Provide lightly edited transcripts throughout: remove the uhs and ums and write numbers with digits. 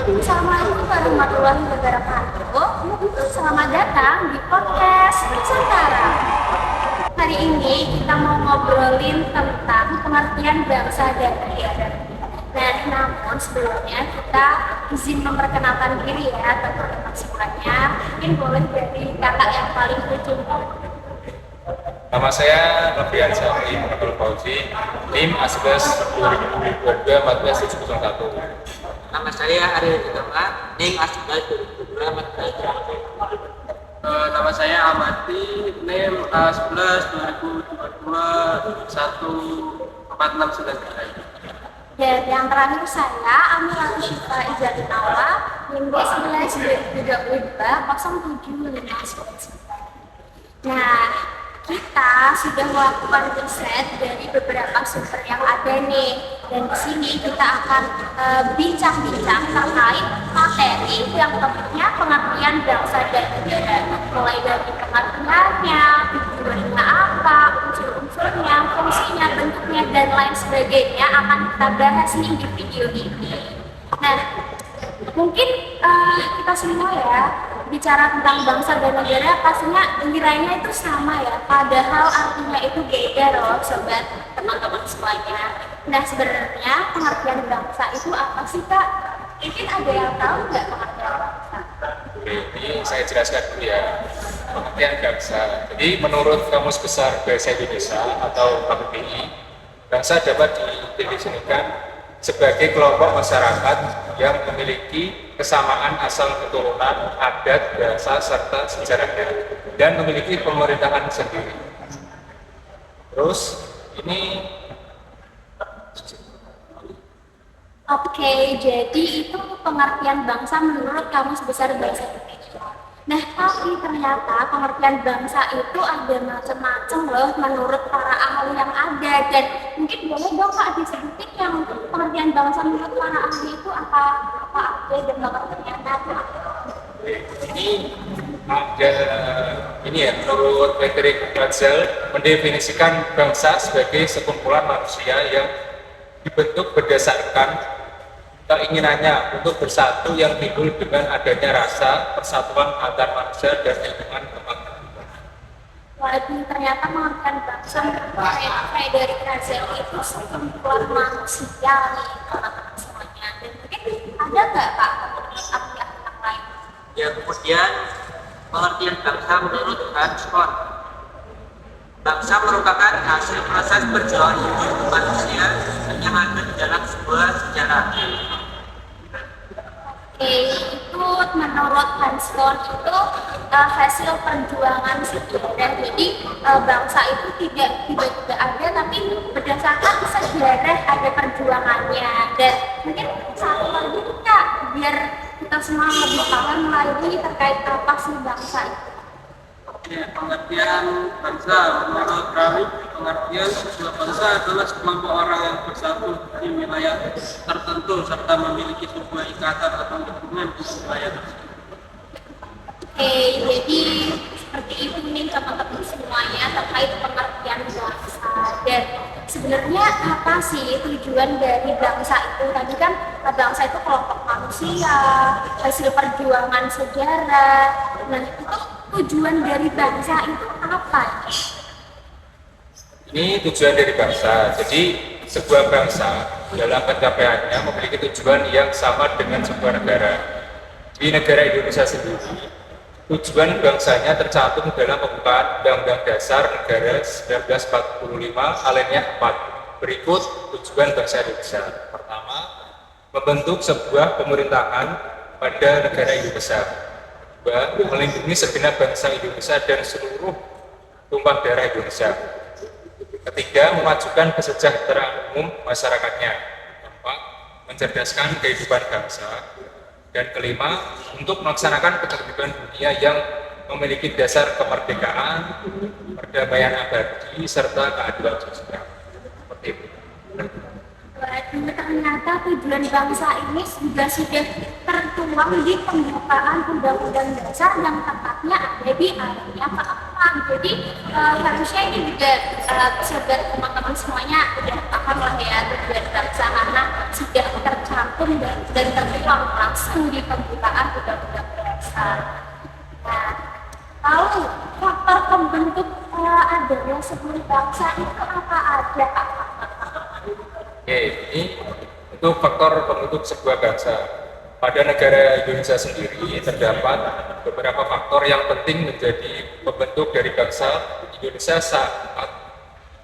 Assalamualaikum warahmatullahi wabarakatuh. Selamat datang di podcast Nusantara. Hari ini kita mau ngobrolin tentang pengertian bangsa dan negara. Nah, namun sebelumnya kita izin memperkenalkan diri ya teman-teman semuanya. Mungkin boleh dari kakak yang paling ujung. Nama saya Novian Syafri Muhammad Fauzi, NIM Asbes 2022-14701. Nama saya Ariel Ditama, NIM Asbes 2022-14701. Nama saya Amati, NIM A11 2022-14699. Dan yang terakhir saya Amira Syifa Izalinawa, NIM 11 2022 07599. Nah, kita sudah melakukan riset dari beberapa sumber yang ada nih, dan di sini kita akan bincang-bincang terkait materi yang topiknya pengertian bangsa dan negara, mulai dari pengertiannya, tujuannya apa, unsur-unsurnya, fungsinya, bentuknya, dan lain sebagainya akan kita bahas nih di video ini. Nah, mungkin kita semua ya bicara tentang bangsa dan negara pastinya ngiranya itu sama ya, padahal artinya itu beda loh sobat, teman-teman semuanya. Nah, sebenarnya pengertian bangsa itu apa sih Kak? Mungkin ada yang tahu nggak pengertian bangsa? Oke, ini saya jelaskan dulu ya pengertian bangsa. Jadi menurut Kamus Besar Bahasa Indonesia atau KBBI, bangsa dapat didefinisikan sebagai kelompok masyarakat yang memiliki kesamaan asal keturunan, adat, bahasa, serta sejarahnya, dan memiliki pemerintahan sendiri. Terus ini Oke, jadi itu pengertian bangsa menurut Kamus Besar Bahasa Indonesia. Nah, tapi ternyata pengertian bangsa itu ada macam-macam loh menurut para ahli yang ada, dan mungkin boleh dong Kak disebutin yang pengertian bangsa menurut para ahli itu apa aja dan pengertiannya apa? ini ada ini ya, menurut Patrick Hetzel mendefinisikan bangsa sebagai sekumpulan manusia yang dibentuk berdasarkan keinginannya untuk bersatu yang timbul dengan adanya rasa persatuan antar manusia dan lingkungan kemakmuran. Waduh, ternyata pengertian bangsa menurut Frederick Hetzel itu sekumpulan manusia nih teman-teman semuanya. Dan mungkin ada nggak Pak menurut ahli-ahli yang lain? Ya, kemudian pengertian bangsa menurut Hans Kohn. Bangsa merupakan hasil proses perjuangan hidup manusia yang ada di dalam sebuah sejarah. Oke, itu menurut Hans Kohn itu hasil perjuangan sejarah. Jadi bangsa itu tidak tiba-tiba ada, tapi berdasarkan sejarah ada perjuangannya. Dan mungkin satu lagi Kak, biar kita semua lebih paham lagi terkait apa sih bangsa itu. Ya, pengertian bangsa menurut Rahim, pengertian sebuah bangsa adalah sekelompok orang yang bersatu di wilayah tertentu serta memiliki sebuah ikatan atau hubungan di wilayah tersebut. Oke, jadi seperti itu nih teman-teman semuanya terkait pengertian bangsa. Dan sebenarnya apa sih tujuan dari bangsa itu? Tadi kan bangsa itu kelompok manusia, hasil perjuangan sejarah. Nah, itu tujuan dari bangsa itu apa? Ini tujuan dari bangsa. Jadi sebuah bangsa dalam pencapaiannya memiliki tujuan yang sama dengan sebuah negara. Di negara Indonesia sendiri, tujuan bangsanya tercantum dalam pembukaan Undang-Undang Dasar Negara 1945 Alinea 4. Berikut tujuan bangsa Indonesia. Pertama, membentuk sebuah pemerintahan pada negara Indonesia. Kedua, melindungi segenap bangsa Indonesia dan seluruh tumpah darah Indonesia. Ketiga, memajukan kesejahteraan umum masyarakatnya. Keempat, mencerdaskan kehidupan bangsa. Dan kelima, untuk melaksanakan ketertiban dunia yang memiliki dasar kemerdekaan, perdamaian abadi, serta keadilan sosial. Seperti itu. Waduh, ternyata tujuan bangsa ini juga sudah tertuang di pembukaan Undang-Undang Dasar yang tepatnya ada di alinea ke-4. Jadi harusnya ini juga sobat teman-teman semuanya udah paham lah ya tujuan bangsa karena sudah tercantum tercantum dan tertuang langsung di pembukaan undang-undang dasar. Nah, lalu faktor pembentuk adanya sebuah bangsa itu apa aja, Pak? Oke, ini untuk faktor pembentuk sebuah bangsa. Pada negara Indonesia sendiri terdapat beberapa faktor yang penting menjadi pembentuk dari bangsa Indonesia saat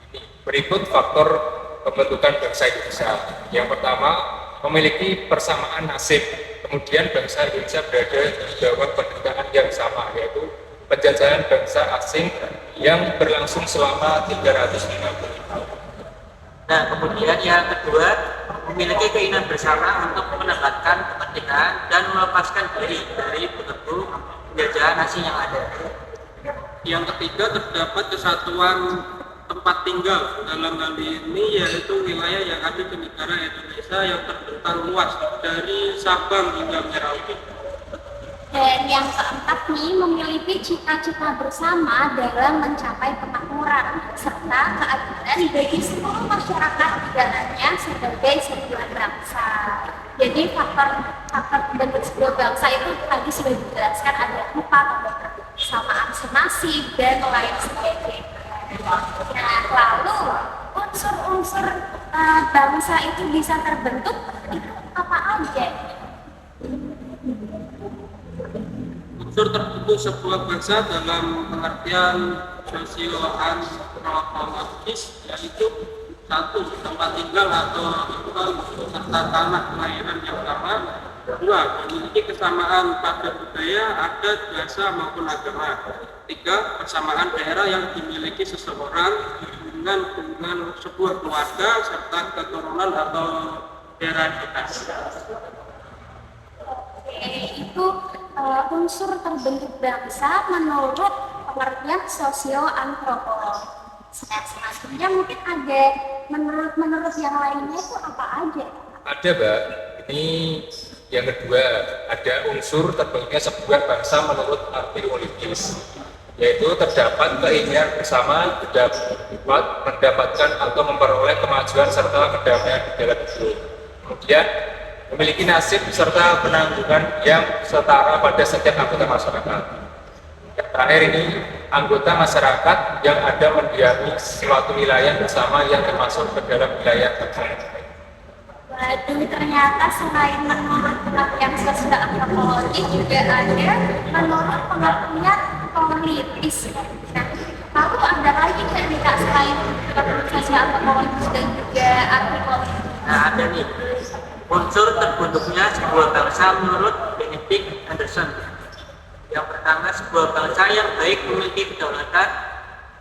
ini. Berikut faktor pembentukan bangsa Indonesia. Yang pertama, memiliki persamaan nasib. Kemudian bangsa Indonesia berada di bawah penderitaan yang sama, yaitu penjajahan bangsa asing yang berlangsung selama 350 tahun. Nah, kemudian yang kedua, memiliki keinginan bersama untuk menegakkan kemerdekaan dan melepaskan diri dari belenggu penjajahan asing yang ada. Yang ketiga, terdapat kesatuan tempat tinggal. Dalam hal ini yaitu wilayah yang ada di negara Indonesia yang terbentang luas dari Sabang hingga Merauke. Dan yang keempat nih, memiliki cita-cita bersama dalam mencapai kemakmuran serta keadilan bagi seluruh masyarakat negaranya sebagai sebuah bangsa. Jadi faktor pembentuk sebuah bangsa itu tadi sudah dijelaskan ada 4, kesamaan senasib dan lain sebagainya. Nah, lalu unsur-unsur bangsa itu bisa terbentuk itu apa aja? Unsur terbentuk sebuah bangsa dalam pengertian sosio-antropologis yaitu 1. Tempat tinggal atau serta tanah kelahiran yang sama. 2. Memiliki kesamaan pada budaya, adat, bahasa maupun agama. 3. Persamaan daerah yang dimiliki seseorang dengan sebuah keluarga serta keturunan atau hereditas. Itu unsur terbentuk bangsa menurut pengertian sosio-antropologis. Nah, selanjutnya mungkin ada menurut yang lainnya itu apa aja? Ada, Mbak. Ini yang kedua, ada unsur terbentuknya sebuah bangsa menurut arti politis, yaitu terdapat keinginan bersama dapat mendapatkan atau memperoleh kemajuan serta kedamaian di dalam hidup. Kemudian memiliki nasib serta penanggungan yang setara pada setiap anggota masyarakat. Yang terakhir ini, anggota masyarakat yang ada mendiami suatu wilayah bersama yang termasuk ke dalam wilayah tersebut. Waduh, ternyata selain menurut pengertian sosial antropologi juga ada menurut pengertian politis. Nah, lalu ada lagi nggak nih Kak selain pengertian sosial antropologis dan juga arti politis? Nah, ada nih unsur terbentuknya sebuah bangsa menurut Benedict Anderson. Yang pertama, sebuah bangsa yang baik memiliki kedaulatan.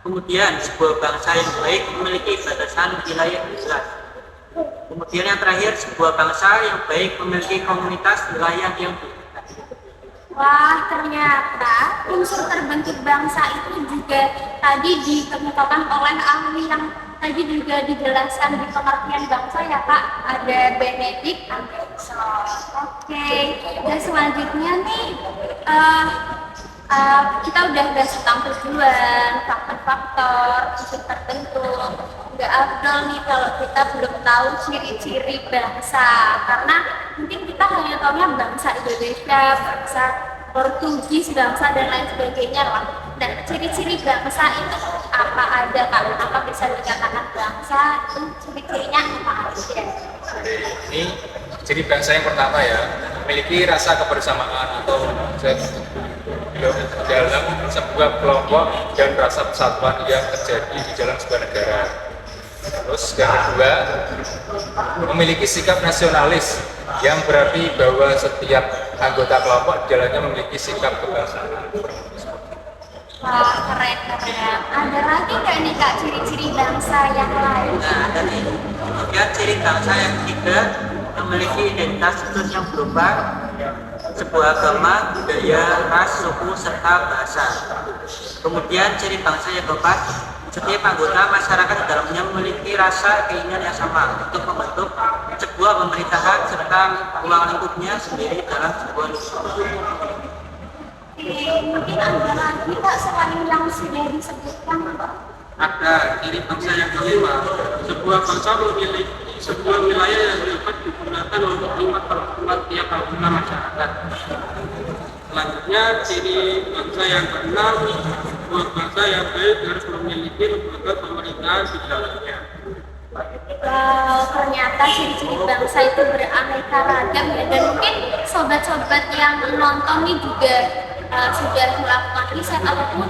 Kemudian, sebuah bangsa yang baik memiliki batasan wilayah yang jelas. Kemudian yang terakhir, sebuah bangsa yang baik memiliki komunitas wilayah yang bebas. Wah, ternyata unsur terbentuk bangsa itu juga tadi dikemukakan oleh ahli yang tadi juga dijelaskan di pengertian bangsa ya Kak, ada Benedict Anderson. Oke, dan selanjutnya nih kita udah bahas tentang tujuan, faktor-faktor, unsur terbentuk. Nggak afdol nih kalau kita belum tahu ciri-ciri bangsa, karena mungkin kita hanya tahunya bangsa Indonesia, bangsa Portugis, bangsa dan lain sebagainya lah. Dan ciri-ciri bangsa itu apa ada Kak? Apa bisa dikatakan bangsa? Itu ciri-cirinya apa aja? Ini ciri bangsa yang pertama ya, memiliki rasa kebersamaan atau dalam sebuah kelompok dan rasa persatuan yang terjadi di dalam sebuah negara. Terus yang kedua, memiliki sikap nasionalis yang berarti bahwa setiap anggota kelompok di dalamnya memiliki sikap kebangsaan. Wah, keren. Ada lagi nggak nih Kak ciri-ciri bangsa yang lain? Nah, ada nih. Kemudian ciri bangsa yang ketiga, memiliki identitas khusus yang berupa sebuah agama, budaya, ras, suku, serta bahasa. Kemudian ciri bangsa yang keempat, setiap anggota masyarakat di dalamnya memiliki rasa keinginan yang sama untuk membentuk sebuah pemerintahan serta ruang lingkupnya sendiri dalam sebuah negara. Mungkin ada lagi Kak selain yang sudah disebutkan Pak? Ada ciri bangsa yang kelima, sebuah bangsa memiliki sebuah wilayah yang dapat digunakan digunakan untuk 5% tiap anggota masyarakat. Selanjutnya, ciri bangsa yang keenam, sebuah bangsa yang baik harus memiliki lembaga pemerintahan di dalamnya. Wow, ternyata ciri-ciri bangsa itu beraneka ragam ya. Dan mungkin sobat-sobat yang nonton nih juga sudah melakukan riset ataupun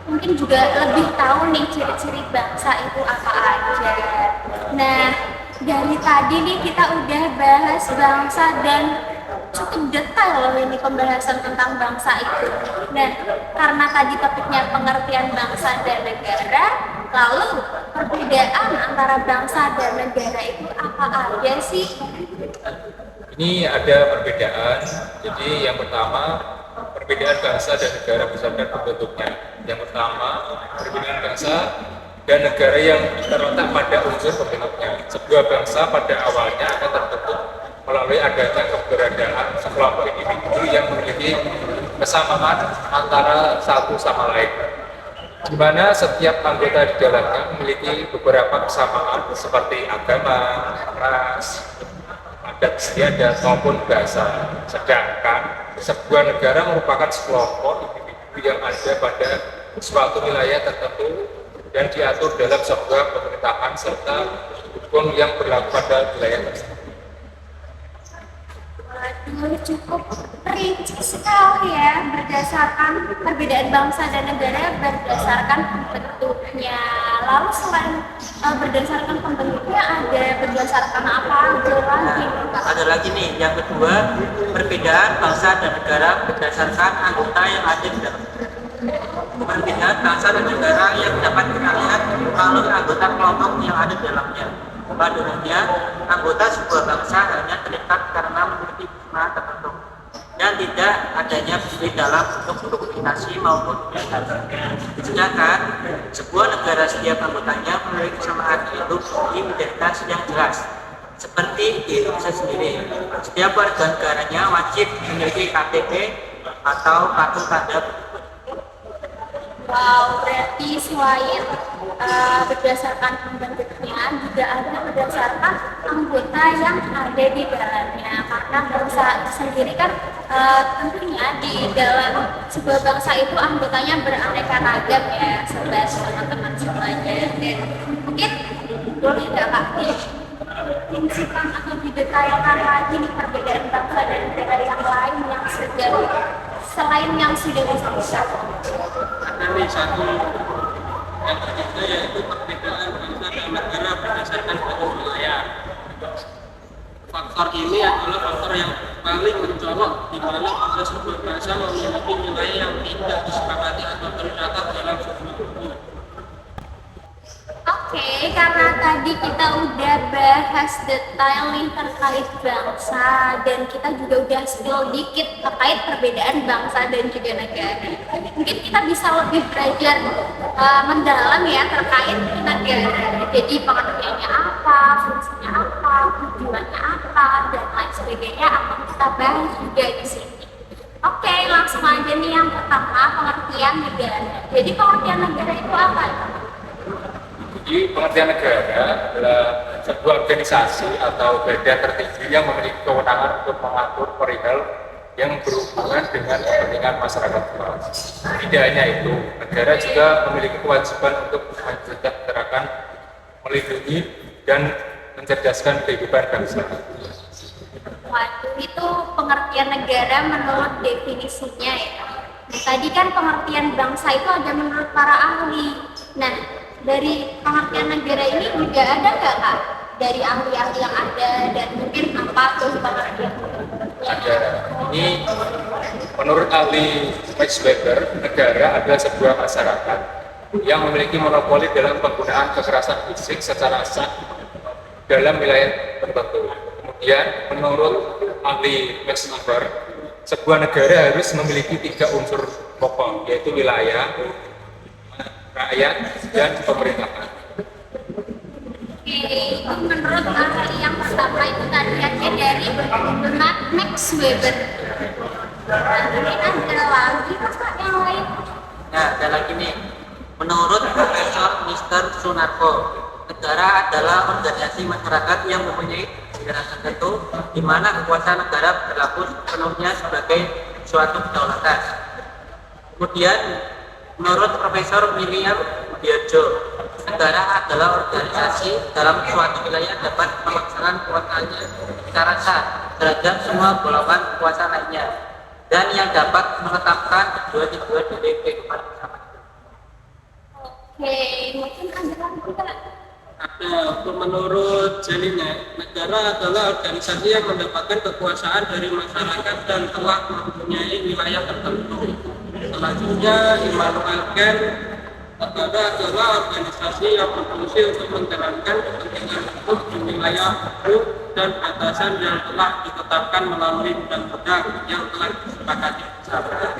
mungkin juga lebih tahu nih ciri-ciri bangsa itu apa aja. Nah, dari tadi nih kita udah bahas bangsa dan cukup detail loh ini pembahasan tentang bangsa itu. Nah, karena tadi topiknya pengertian bangsa dan negara, lalu perbedaan antara bangsa dan negara itu apa aja sih? Ini ada perbedaan. Jadi yang pertama, perbedaan bangsa dan negara berdasarkan bentuknya. Yang pertama, perbedaan bangsa dan negara yang terletak pada unsur pembentuknya. Sebuah bangsa pada awalnya akan terbentuk melalui adanya keberadaan sekelompok individu yang memiliki kesamaan antara satu sama lain, di mana setiap anggota di dalamnya memiliki beberapa kesamaan seperti agama, ras, adat istiadat maupun bahasa. Sedangkan sebuah negara merupakan sekelompok individu yang ada pada suatu wilayah tertentu dan diatur dalam sebuah pemerintahan serta hukum yang berlaku pada wilayah tersebut. Waduh, cukup rinci sekali ya berdasarkan perbedaan bangsa dan negara berdasarkan pembentuknya. Lalu selain berdasarkan pembentuknya ada berdasarkan apa aja lagi? Ada lagi nih, yang kedua, perbedaan bangsa dan negara berdasarkan anggota yang ada di dalam. Perbedaan bangsa dan negara yang dapat kita lihat melalui anggota kelompok yang ada di dalamnya. Pada umumnya, anggota sebuah bangsa hanya terikat karena memiliki kesamaan tertentu dan tidak adanya bukti dalam bentuk dokumentasi maupun data. Sedangkan sebuah negara setiap anggotanya memiliki kesamaan yaitu bukti identitas yang jelas. Seperti di Indonesia sendiri, setiap warga negaranya wajib memiliki KTP atau kartu tanda. Wow, berarti selain berdasarkan pembentuknya juga ada berdasarkan anggota yang ada di dalamnya. Karena bangsa itu sendiri kan tentunya di dalam sebuah bangsa itu anggotanya beraneka ragam ya, sobat teman-teman semuanya. Dan mungkin boleh nggak Kak diinsikan atau didetailkan lagi nih perbedaan bangsa dan negara yang lain yang sudah selain yang sudah disebutkan? Ada nih satu yang ketiga, yaitu perbedaan bangsa dan negara berdasarkan bentuk wilayah. Faktor ini adalah faktor yang paling mencolok di mana pada sebuah bangsa memiliki wilayah yang tidak disepakati atau tercatat dalam sebuah buku. Oke, karena tadi kita udah bahas detail nih terkait bangsa dan kita juga udah spill dikit terkait perbedaan bangsa dan juga negara. Mungkin kita bisa lebih belajar mendalam ya terkait negara. Jadi pengertiannya apa, fungsinya apa, tujuannya apa, dan lain sebagainya akan kita bahas juga di sini. Oke, langsung aja nih yang pertama, pengertian negara. Jadi pengertian negara itu apa? Jadi pengertian negara adalah sebuah organisasi atau badan tertinggi yang memiliki kewenangan untuk mengatur perihal yang berhubungan dengan kepentingan masyarakat luas. Tidak hanya itu, negara juga memiliki kewajiban untuk mensejahterakan, melindungi, dan mencerdaskan kehidupan bangsa. Waduh, itu pengertian negara menurut definisinya ya. Nah, tadi kan pengertian bangsa itu ada menurut para ahli. Nah, dari pengertian negara ini juga ada nggak Kak? Dari ahli-ahli yang ada dan mungkin apa tuh pengertian? Ada. Ini menurut ahli Max Weber, negara adalah sebuah masyarakat yang memiliki monopoli dalam penggunaan kekerasan fisik secara sah dalam wilayah tertentu. Kemudian menurut ahli Max Weber, sebuah negara harus memiliki 3 unsur pokok, yaitu wilayah, rakyat, dan pemerintahan. Oke, menurut ahli yang pertama itu tadi ada dari Max Weber. Nah, ini ada lagi Kak yang lain. Nah, ada lagi nih. Menurut Profesor Mr. Sunarko, negara adalah organisasi masyarakat yang mempunyai negara tertentu di mana kekuasaan negara berlaku sepenuhnya sebagai suatu kedaulatan. Kemudian, menurut Profesor Miriam Widiarjo, negara adalah organisasi dalam suatu wilayah dapat melaksanakan kekuasaannya secara sah terhadap semua golongan kekuasaan lainnya dan yang dapat menetapkan tujuan-tujuan dari kehidupan bersama. Oke, mungkin ada lagi Kak? Ada, menurut Jelinek, negara adalah organisasi yang mendapatkan kekuasaan dari masyarakat dan telah mempunyai wilayah tertentu. Selanjutnya, Immanuel Kant, negara adalah organisasi yang berfungsi untuk menjalankan kepentingan hukum di wilayah hukum dan batasan yang telah ditetapkan melalui undang-undang yang telah disepakati bersama.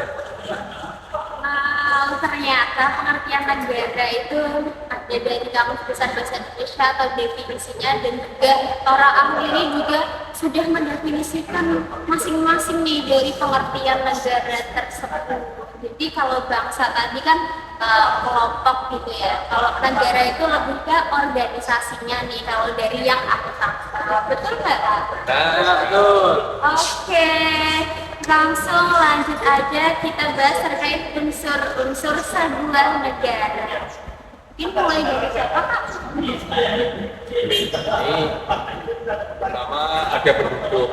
Ternyata pengertian negara itu ada dari Kamus Besar Bahasa Indonesia atau definisinya, dan juga para ahli ini juga sudah mendefinisikan masing-masing nih dari pengertian negara tersebut. Jadi kalau bangsa tadi kan kelompok gitu ya, kalau negara itu lebih ke organisasinya nih kalau dari yang aku tangkap. Betul nggak Kak? Betul. Oke, langsung lanjut aja kita bahas terkait unsur-unsur sebuah negara. Mungkin mulai dari siapa Kak? Ini pertama ada penduduk.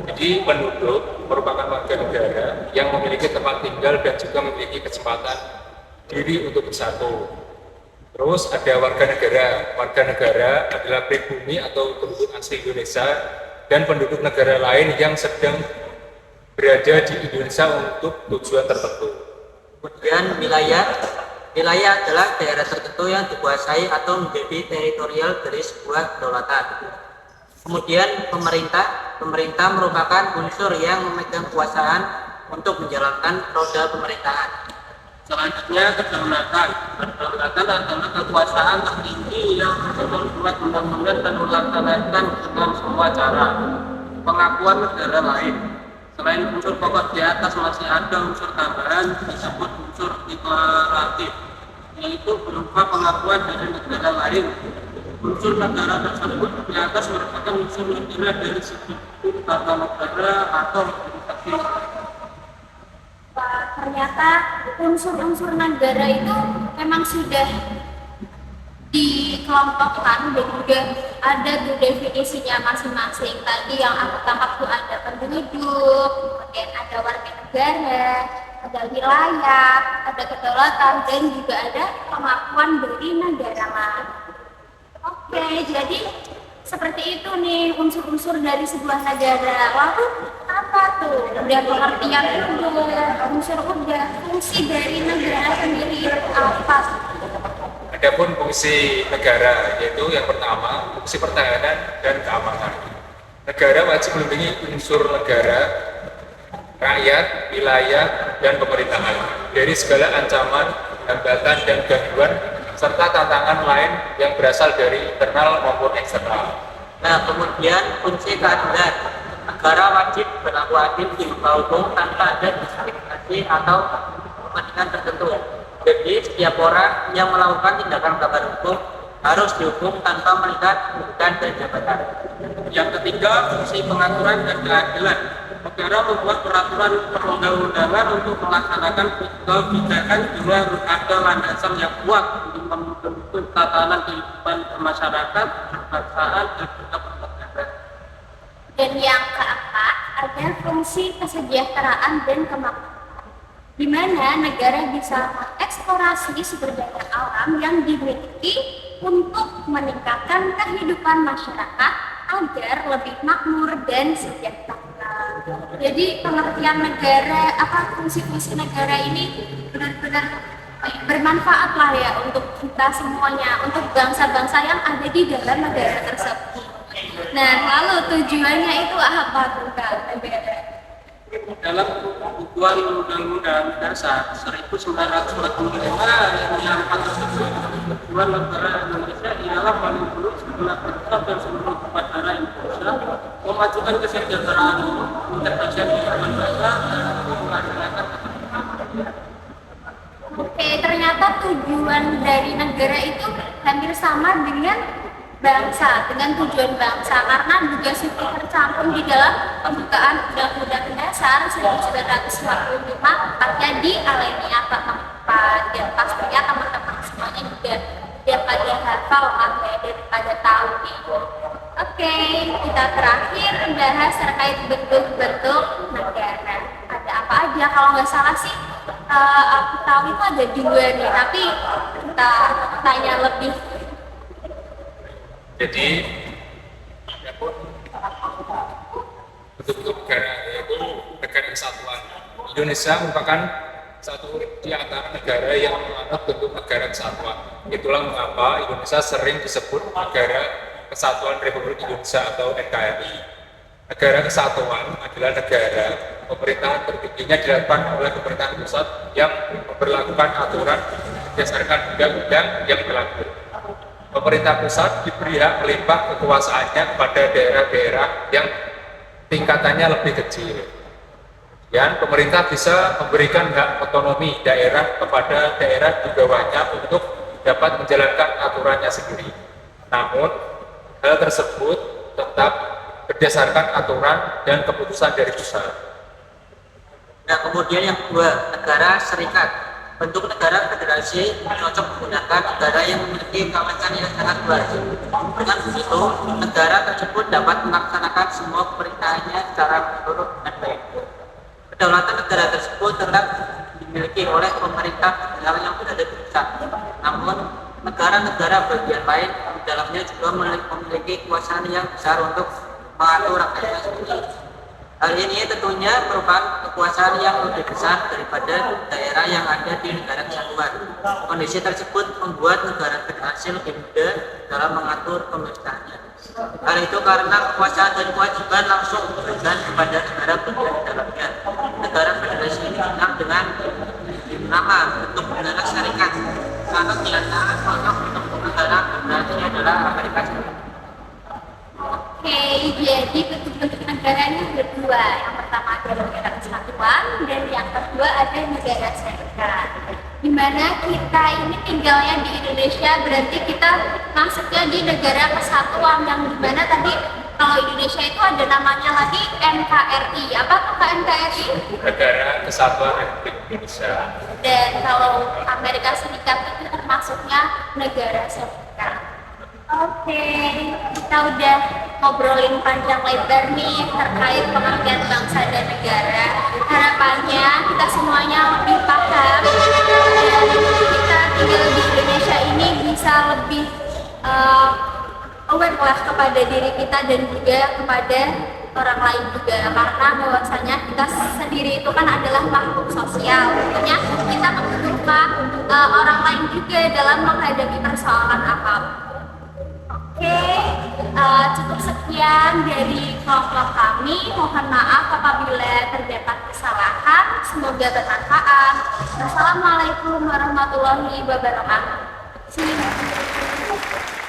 Jadi penduduk merupakan warga negara yang memiliki tempat tinggal dan juga memiliki kesempatan diri untuk bersatu. Terus ada warga negara. Warga negara adalah pribumi atau penduduk asli Indonesia dan penduduk negara lain yang sedang berada di Indonesia untuk tujuan tertentu. Kemudian wilayah adalah daerah tertentu yang dikuasai atau menjadi teritorial dari sebuah kedaulatan. Kemudian pemerintah merupakan unsur yang memegang kekuasaan untuk menjalankan roda pemerintahan. Selanjutnya, kedaulatan. Kedaulatan adalah kekuasaan tertinggi yang membuat undang-undang dan melaksanakan dengan semua cara. Pengakuan negara lain. Selain unsur pokok di atas, masih ada unsur tambahan disebut unsur deklaratif, yaitu berupa pengakuan dari negara lain. Unsur negara tersebut di atas merupakan unsur negara dari segi tata negara atau organisasi. Ternyata unsur-unsur negara itu memang sudah dikelompokkan dan juga ada tuh definisinya masing-masing. Tadi yang aku tangkap tuh ada penduduk, kemudian ada warga negara, ada wilayah, ada kedaulatan, dan juga ada pengakuan dari negara lain. Oke, jadi seperti itu nih unsur-unsur dari sebuah negara. Lalu apa tuh? Udah pengertian udah, unsur udah, fungsi dari negara sendiri apa? Adapun fungsi negara yaitu yang pertama fungsi pertahanan dan keamanan. Negara wajib melindungi unsur negara, rakyat, wilayah, dan pemerintahan dari segala ancaman, hambatan, dan gangguan serta tantangan lain yang berasal dari internal maupun eksternal. Nah, kemudian fungsi keadilan. Negara wajib berlaku adil di muka hukum tanpa ada diskriminasi atau kepentingan tertentu. Jadi, setiap orang yang melakukan tindakan melanggar hukum harus dihukum tanpa melihat kedudukan dan jabatan. Yang ketiga, fungsi pengaturan dan keadilan. Negara membuat peraturan perundang-undangan untuk melaksanakan kebijakan dengan ada landasan yang kuat untuk membentuk tatanan kehidupan masyarakat, kebangsaan, dan juga bernegara. Dan yang keempat ada fungsi kesejahteraan dan kemakmuran, di mana negara bisa mengeksplorasi sumber daya alam yang dimiliki untuk meningkatkan kehidupan masyarakat agar lebih makmur dan sejahtera. Jadi pengertian negara, fungsi-fungsi negara ini benar-benar bermanfaat lah ya untuk kita semuanya, untuk bangsa-bangsa yang ada di dalam negara tersebut. Nah, lalu tujuannya itu apa tuh Kak negara? Dalam kebutuhan Undang-Undang Dasar 1945 yang tersebut, tujuan negara Indonesia ialah paling buruk segenap bangsa dan seluruh kepala daerah Indonesia memajukan kesejahteraan integrasi kehidupan bangsa dan melaksanakan. Oke, ternyata tujuan dari negara itu hampir sama dengan bangsa dengan tujuan bangsa, karena juga sudah tercantum di dalam pembukaan Undang-Undang Dasar 1945 tepatnya di alinea keempat. Dan pastinya teman-teman semuanya juga pada hafal lah ya, daripada tahu nih. Oke, kita terakhir bahas terkait bentuk-bentuk negara. Ada apa aja? Kalau nggak salah sih, aku tahu itu ada 2 nih, tapi kita tanya lebih. Jadi bentuk-bentuk negara yaitu negara kesatuan. Indonesia merupakan satu di antara negara yang menganut bentuk negara kesatuan. Itulah mengapa Indonesia sering disebut negara Kesatuan Republik Indonesia atau NKRI. Negara kesatuan adalah negara pemerintahan tertingginya dilakukan oleh pemerintahan pusat yang memperlakukan aturan berdasarkan undang-undang yang berlaku. Pemerintah pusat diberi hak melimpah kekuasaannya kepada daerah-daerah yang tingkatannya lebih kecil. Dan pemerintah bisa memberikan hak otonomi daerah kepada daerah di bawahnya untuk dapat menjalankan aturannya sendiri. Namun, hal tersebut tetap berdasarkan aturan dan keputusan dari pusat. Nah, kemudian yang kedua, negara serikat. Bentuk negara federasi cocok menggunakan negara yang memiliki kawasan yang sangat luas. Dengan begitu, negara tersebut dapat melaksanakan semua pemerintahannya secara menyeluruh dan baik. Kedaulatan negara tersebut tetap dimiliki oleh pemerintah federal yang berada di pusat. Namun, negara-negara bagian lain di dalamnya juga memiliki kekuasaan yang besar untuk mengatur rakyatnya sendiri. Hal ini tentunya merupakan kekuasaan yang lebih besar daripada daerah yang ada di negara kesatuan. Kondisi tersebut membuat negara federasi lebih mudah dalam mengatur pemerintahannya. Hal itu karena kekuasaan dan kewajiban langsung diberikan kepada negara bagian di dalamnya. Negara federasi ini dikenal dengan nama bentuk negara serikat. Karena di antara contoh bentuk negara federasi adalah Amerika Serikat. Oke, jadi bentuk-bentuk negara ini ada 2. Yang pertama adalah negara kesatuan dan yang kedua ada negara serikat. Dimana kita ini tinggalnya di Indonesia, berarti kita masuknya di negara kesatuan, yang dimana tadi kalau Indonesia itu ada namanya lagi NKRI. Apa tuh NKRI? Negara Kesatuan Republik Indonesia. Dan kalau Amerika Serikat itu termasuknya negara serikat. Oke, kita udah ngobrolin panjang lebar nih terkait pengertian bangsa dan negara. Harapannya kita semuanya lebih paham dan kita tinggal di Indonesia ini bisa lebih aware lah kepada diri kita dan juga kepada orang lain juga, karena bahwasanya kita sendiri itu kan adalah makhluk sosial. Tentunya kita membutuhkan orang lain juga dalam menghadapi persoalan apapun. Oke, cukup sekian dari kelompok kami. Mohon maaf apabila terdapat kesalahan. Semoga bermanfaat. Wassalamualaikum warahmatullahi wabarakatuh. See you.